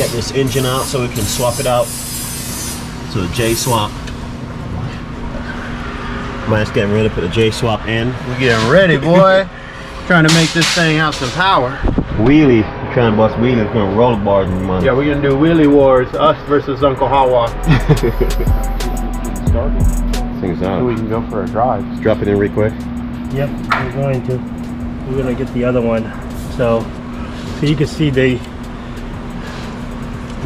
get this engine out so we can swap it out. So the J swap. Mike's getting ready to put the J swap in. We're getting ready, boy. Trying to make this thing have some power. Wheelie. We're trying to bust wheelies. We're gonna roll bars in the month. Yeah, we're gonna do wheelie wars. Us versus Uncle Hawa. Things out. So we can go for a drive. Let's drop it in real quick. Yep, we're going to. We're gonna get the other one. So you can see they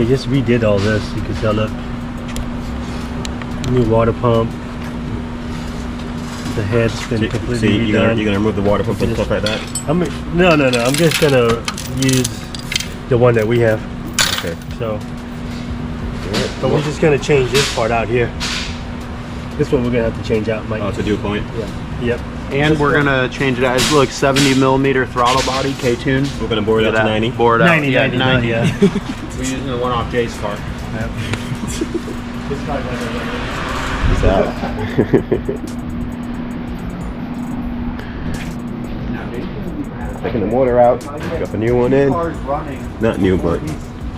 just redid all this. You can tell, look, new water pump. The head's been completely redone. You're gonna remove the water pump and stuff like that? No. I'm just gonna use the one that we have. Okay. So, but we're just gonna change this part out here. This one we're gonna have to change out, Mike. Oh, it's a dew point? Yeah. Yep. And we're gonna change it out. It's like 70mm throttle body, K-tune. We're gonna bore it out to 90? Bore it out. 90, yeah. We're using the one off Jay's car. Yep. This car's It's out. Taking the motor out, got the new one in. Not new, but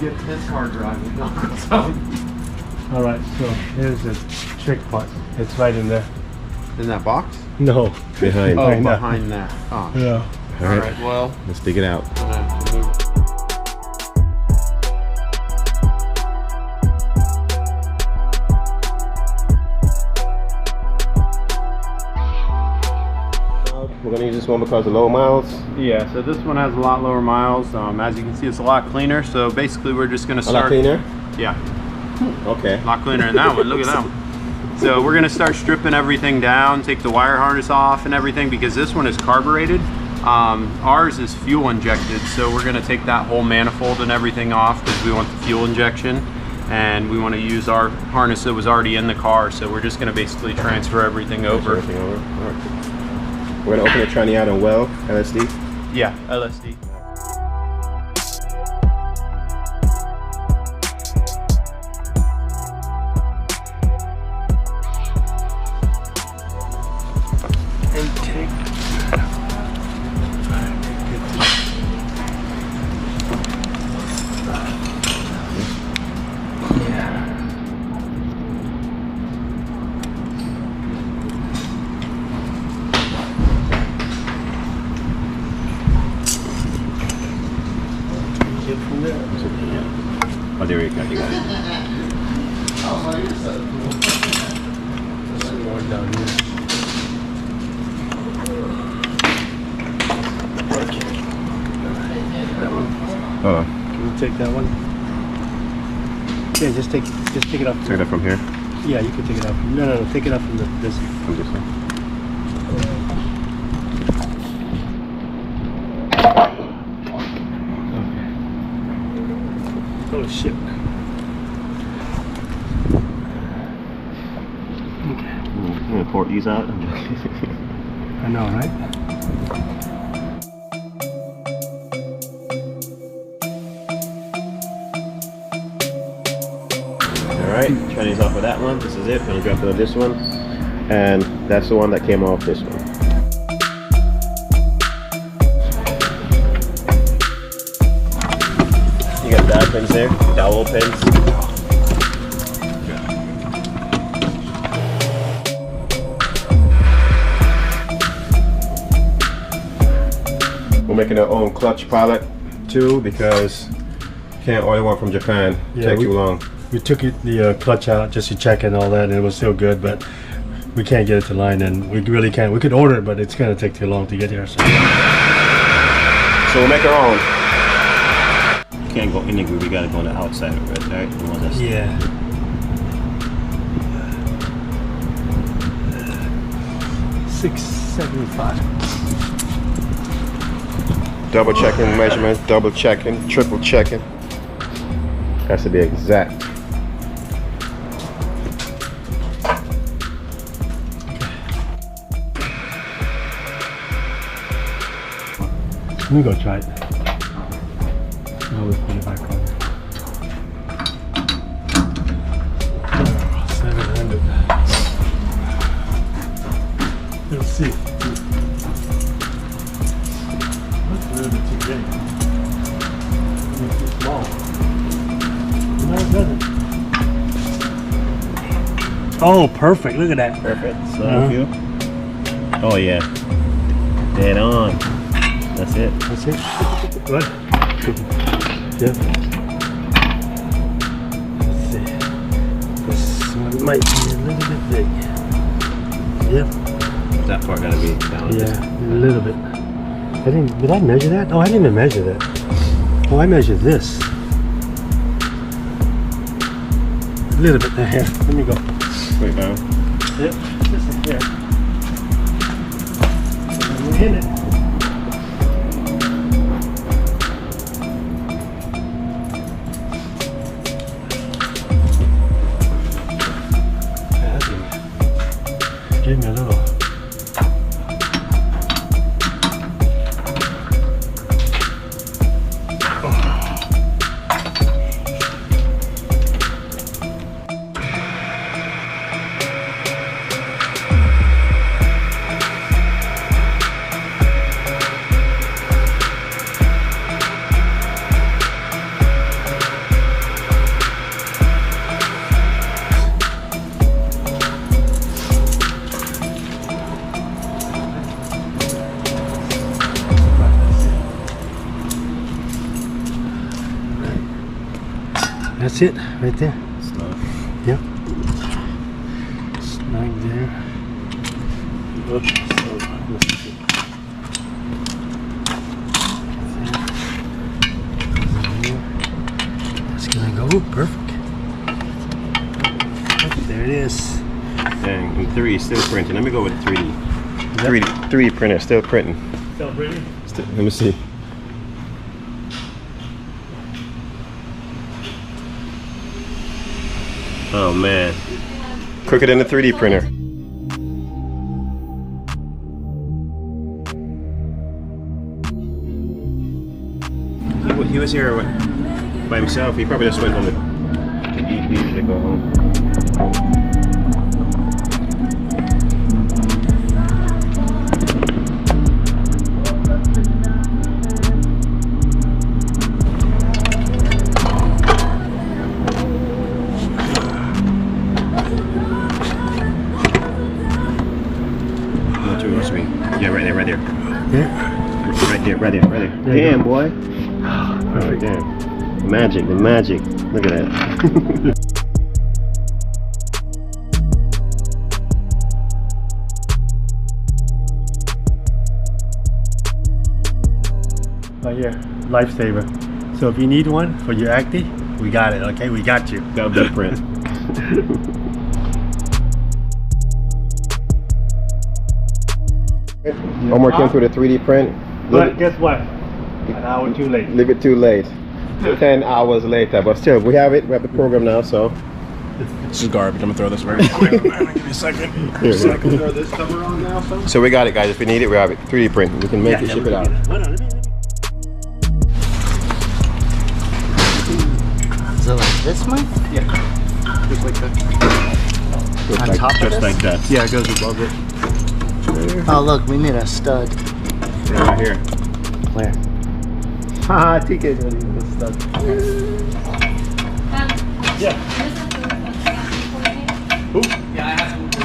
Get his car driving. All right, so here's the trick part. It's right in there. In that box? No. behind. Oh, Behind that. behind that. Oh. Yeah. All right, Well, let's dig it out. I'm gonna have to move. We're gonna use this one because of low miles. Yeah, so this one has a lot lower miles. As you can see, it's a lot cleaner. So basically, we're just gonna A start. lot cleaner? Yeah, Okay. a lot cleaner than that one. Look at that one. So we're gonna start stripping everything down, take the wire harness off and everything, because this one is carbureted. Ours is fuel injected, so we're gonna take that whole manifold and everything off because we want the fuel injection, and we want to use our harness that was already in the car. So we're just gonna basically transfer everything over. Everything over. All right. We're gonna open the tranny out on well, LSD. Yeah, LSD. Oh, there you go. You got it. Down here. Hold on. Can you take that one? Yeah, just take it off. Take that from here. Yeah, you can take it off. No, take it off from this. From this one. Oh shit. Okay. I'm gonna port these out. I know, right? Alright, tranny's off of that one. This is it. I'm gonna drop it on this one. And that's the one that came off this one. You got dowel pins there, dowel pins. We're making our own clutch pallet too because can't order one from Japan. Yeah, Take too long. We took the clutch out just to check and all that, and it was still good, but we can't get it to line, and we really can't. We could order it, but it's gonna take too long to get here. So we'll make our own. Can't go in the groove, we gotta go on the outside of it, right? Yeah. $675. Double checking measurements, double checking, triple checking. Has to be exact. Let me go try it. I'll put it back on. 700. Let's see. That's a little bit too big. It's too small. Oh, perfect. Look at that. Perfect. So you. Oh yeah. Dead on. That's it. That's it. Good. Yeah. Let's see. This one might be a little bit big. Yep. That part gotta be down. Yeah, a little bit. Did I measure that? Oh, I didn't even measure that. Oh, I measured this. A little bit there. Here, let me go. Wait, down. Yep, this is here. And we're in it. Give me a little. That's it, right there. Snug. Yep. Snug there. Oops. So, let's see. That's gonna go perfect. There it is. Dang, and 3 still printing. Let me go with 3D. 3D printer still printing. Still pretty? Let me see. Oh man, quicker than the 3D printer. He was here by himself. He probably just went home to eat. He usually go home. Yeah, right there. Yeah. Right there. Damn, boy. Perfect. Damn. The magic. Look at that. Oh yeah, lifesaver. So if you need one for your acne, we got it. Okay, we got you. Got a blueprint. Omar came through the 3D print. But guess what? An hour too late. A little bit too late. 10 hours later, but still, we have it. We have the program now, so. This is garbage. I'm gonna throw this very quick. Give me a second. Throw this cover on now, son? So we got it, guys. If we need it, we have it. 3D print. We can make it, ship it out. So like this one? Yeah. Just like that. On top of Just this? like that. Yeah, it goes above it. Oh look, we need a stud. Yeah, right here. Where? Haha, TK already was stuck. Yeah. Yeah, I have to.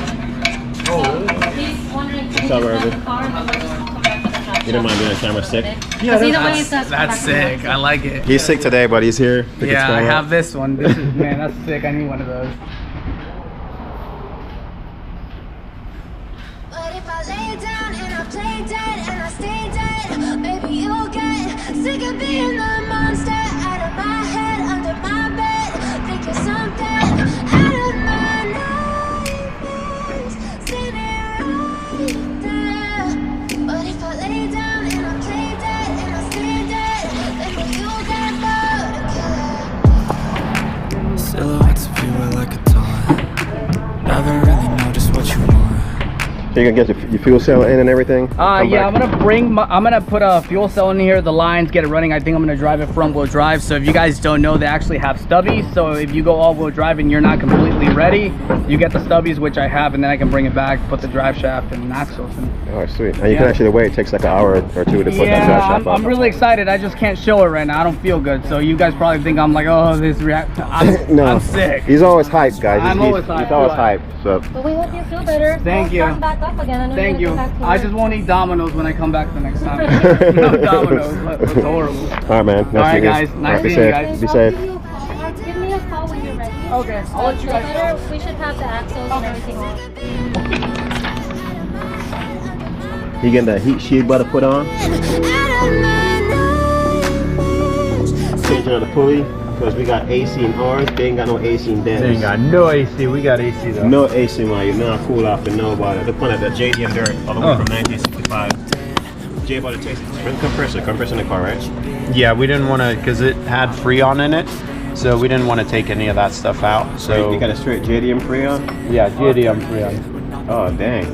Oh, really? He's wondering if What's he up, just Irvin? the car and we'll just come back to the shop. You don't mind being on camera sick? Yeah, Either way, it says That's sick. I like it. He's sick today, but he's here. Yeah, I have this one. This is, man, that's sick. I need one of those. But if I lay down and I play dead and I stay dead, maybe you'll get sick of being the monster out of my head, under my bed, thinking something out of my nightmares, standing right there. But if I lay down and I play dead and I stay dead, then maybe you'll get bored and kill it. Silhouettes of you are like a taunt. Never really know just what you want. So you can get your fuel cell in and everything? Yeah, I'm gonna put a fuel cell in here, the lines, get it running. I think I'm gonna drive it front wheel drive. So if you guys don't know, they actually have stubbies. So if you go all wheel drive and you're not completely ready, you get the stubbies, which I have, and then I can bring it back, put the drive shaft and axles in. Oh, sweet. And you can actually wait. It takes like an hour or two to put that drive shaft on. I'm really excited. I just can't show it right now. I don't feel good. So you guys probably think I'm like, oh, No, I'm sick. He's always hyped, guys. I'm always hyped. He's always hyped. So. But we hope you feel better. Thank you. Come back up again. I know Thank you. Come back to I work. just won't eat Domino's when I come back the next time. No Domino's. That's horrible. All right, man. All right, guys. Nice seeing you guys. Be safe. Give me a call when you're ready. Okay, I'll let you guys know. We should have the axles and everything on. You getting the heat shield butter put on? Changing out the pulley because we got AC in ours. They ain't got no AC in theirs. They ain't got no AC. We got AC though. No AC, man. You're not cool off to know about it. The point of the JDM dirt, all the way from 1965. Jay bought it. Bring compressor in the car, right? Yeah, we didn't want to because it had Freon in it, so we didn't want to take any of that stuff out. So you got a straight JDM Freon? yeah, JDM Freon. Oh dang.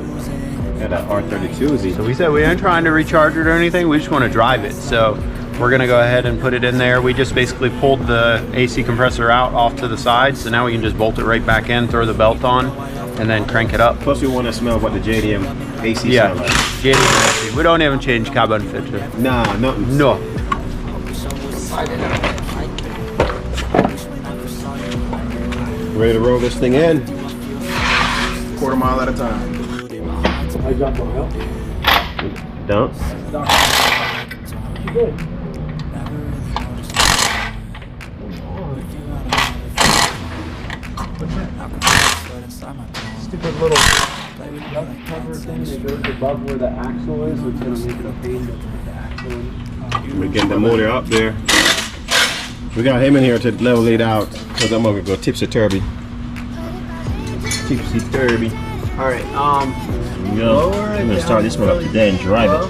Yeah, that R32Z. So we said we ain't trying to recharge it or anything. We just want to drive it. So we're gonna go ahead and put it in there. We just basically pulled the AC compressor out off to the side, so now we can just bolt it right back in, throw the belt on, and then crank it up. Plus we want to smell what the JDM AC Yeah, sound like. JDM AC. We don't even change carbon filter. Nah, nothing. No. Ready to roll this thing in. Quarter mile at a time. I got my help. Don't. Stupid little cover thing that goes above where the axle is, so it's gonna make it a pain to put the axle in. We're getting the motor up there. We got him in here to level it out because I'm gonna go tipsy-turvy. Tipsy-turvy. All right. Go. I'm gonna start this one up today and drive it.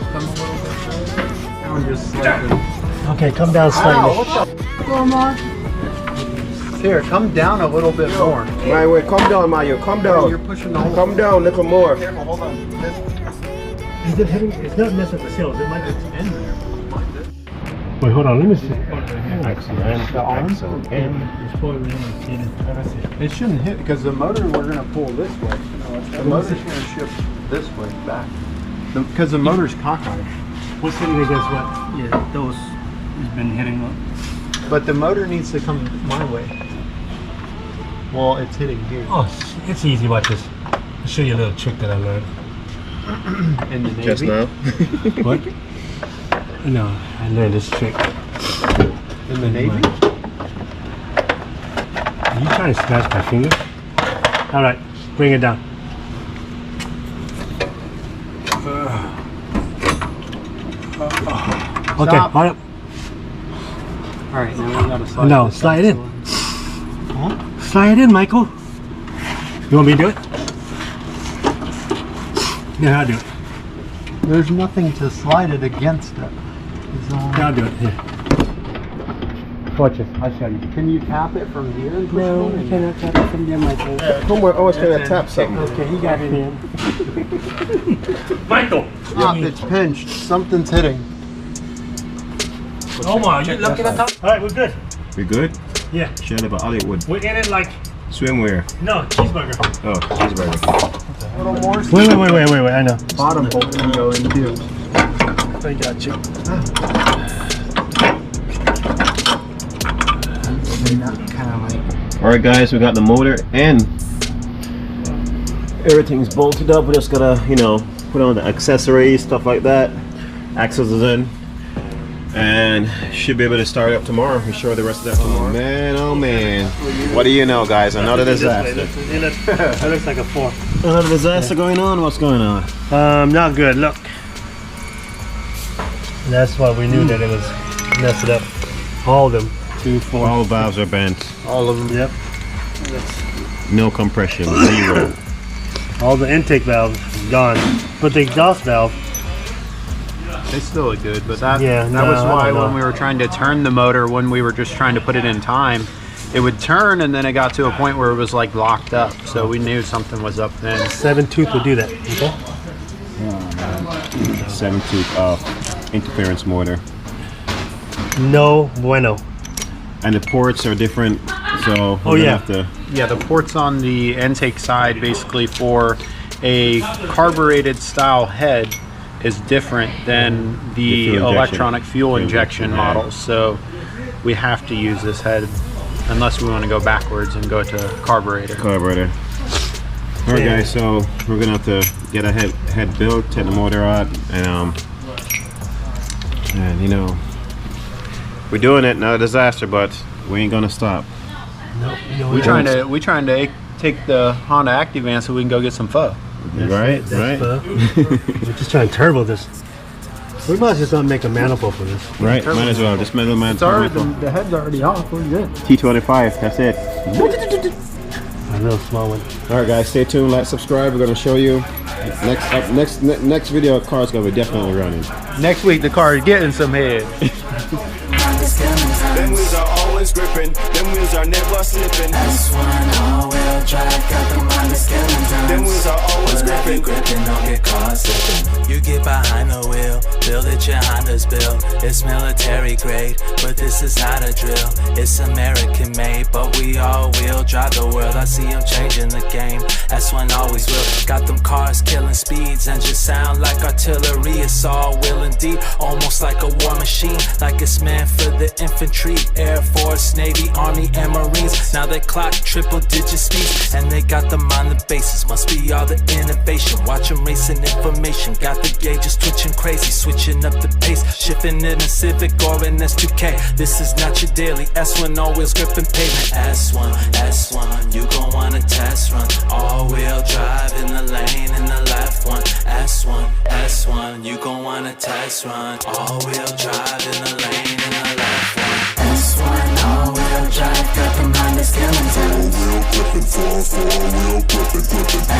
Okay, come down slightly. Omar? Here, come down a little bit more. Right, wait, calm down, Mario. Calm down. You're pushing the whole. Calm down, little more. Careful, hold on. Is it hitting? It's not messing with the seals. It might be in there. Wait, hold on. Let me see. It shouldn't hit because the motor we're gonna pull this way. The motor's gonna shift this way back. Because the motor's cockeyed. What's hitting against what? Yeah, those has been hitting up. But the motor needs to come my way. Well, it's hitting here. Oh, it's easy. Watch this. I'll show you a little trick that I learned. In the Navy. Just now. What? No, I learned this trick. In the Navy? Are you trying to scratch my finger? All right, bring it down. Okay, Stop. all right. All right, now we gotta slide. No, this slide it in. Huh? Slide it in, Michael. You want me to do it? Yeah, I'll do it. There's nothing to slide it against it. Yeah, I'll do it. Here. Watch it. I'll show you. Can you tap it from here and push No, it in? you cannot tap it from there, Michael. We're always trying to tap something. Okay, he got it in. Michael! Stop, it's pinched. Something's hitting. Omar, you looking at that? All right, we're good. We good? Yeah. Shut up, Hollywood. We're in it like, Swimwear. no, cheeseburger. Oh, cheeseburger. A little more. Wait, I know. Bottom bolt can go in too. I got you. Alright guys, we got the motor and everything's bolted up. We just gotta, you know, put on the accessories, stuff like that. Axles is in. And should be able to start up tomorrow. We show the rest of that tomorrow. Oh man. What do you know, guys? Another disaster. That looks like a 4. Another disaster going on? What's going on? Not good. Look. That's why we knew that it was messed up. All of them. 2, 4. All valves are bent. All of them. Yep. No compression. 0. All the intake valves gone, but the exhaust valve. They still look good, but that Yeah, that no, was I why don't know. when we were trying to turn the motor, when we were just trying to put it in time, it would turn and then it got to a point where it was like locked up. So we knew something was up then. 7 tooth would do that. Okay. 7-tooth interference motor. No bueno. And the ports are different, so Oh, we're gonna yeah. have to. Yeah, the ports on the intake side basically for a carbureted style head is different than the fuel injection. electronic fuel Fuel injection injection, models. So we have to use this head unless we want to go backwards and go to carburetor. Carburetor. All right, guys. So we're gonna have to get a head built, take the motor out, and you know, we're doing it. Not a disaster, but we ain't gonna stop. We trying to take the Honda Activan so we can go get some pho. Right. We're just trying to turbo this. We might just not make a manifold for this. Right. Might as well. Just middle man. The head's already off. We're good. T25. That's it. A little small one. All right, guys. Stay tuned. Like, subscribe. We're gonna show you next video. Car's gonna be definitely running. Next week the car is getting some head. Them wheels are always gripping, them wheels are never slipping. S1 all-wheel drive, got them on the skeleton. Them wheels are always gripping, Don't get caught slipping. You get behind the wheel, build it your Honda's built. It's military grade, but this is not a drill. It's American made, but we all-wheel drive the world. I see them changing the game, S1 always will. Got them cars killing speeds and just sound like artillery. It's all will indeed, almost like a war machine, like it's meant for the infantry, Air Force, Navy, Army, and Marines. Now they clock triple-digit speeds, and they got them on the bases. Must be all the innovation. Watch them racing information. Got the gauges twitching crazy, switching up the pace, shifting in a Civic or an S2K. This is not your daily S1, all wheels gripping pavement. S1, you gon' want a test run. All-wheel drive in the lane, in the left one. S1, you gon' want a test run. All-wheel drive in the lane, in the left one. S1 all-wheel drive, got them on the skeleton.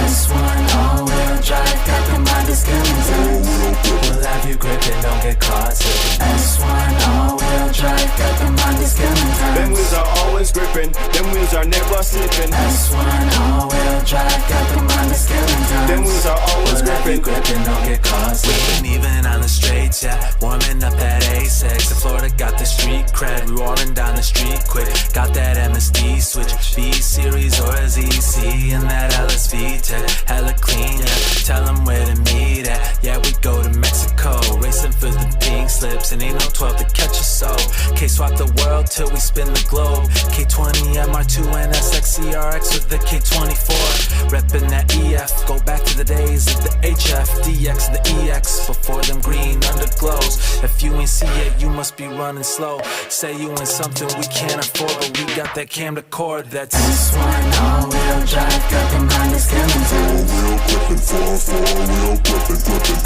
S1 all-wheel drive, got them on the skeleton. We'll have you gripping, don't get caught slipping. S1 all-wheel drive, got them on the skeleton. them wheels are always gripping, them wheels are never slipping. S1 all-wheel drive, got them on the skeleton. Them wheels are always gripping, Don't get caught slipping. Even on the straights, yeah, warming up that A6. The Florida got the street cred, we rolling down the street quick. Got that MSD switch, B-Series or a ZC, and that LSV tech, hella clean, yeah. Tell them where to meet at, yeah, we go to Mexico, racing for the pink slips, and ain't no 12 to catch us, so K-swap the world till we spin the globe. K20, MR2, and SXCRX with the K24, reppin' that EF, go back to the days of the HF, DX, the EX, before them green underglows. If you ain't see it, you must be running slow. Say you in something we can't afford, but we got that camera cord that's S1 all-wheel drive, got them on the skeleton.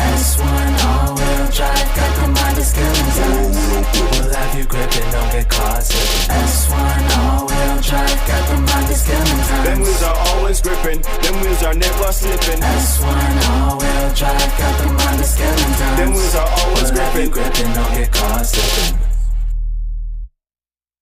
S1 all-wheel drive, got them on the skeleton. We'll have you gripping, don't get caught slipping. S1 all-wheel drive, got them on the skeleton. them wheels are always gripping, them wheels are never slipping. S1 all-wheel drive, got them on the skeleton. Them wheels are always gripping, don't get caught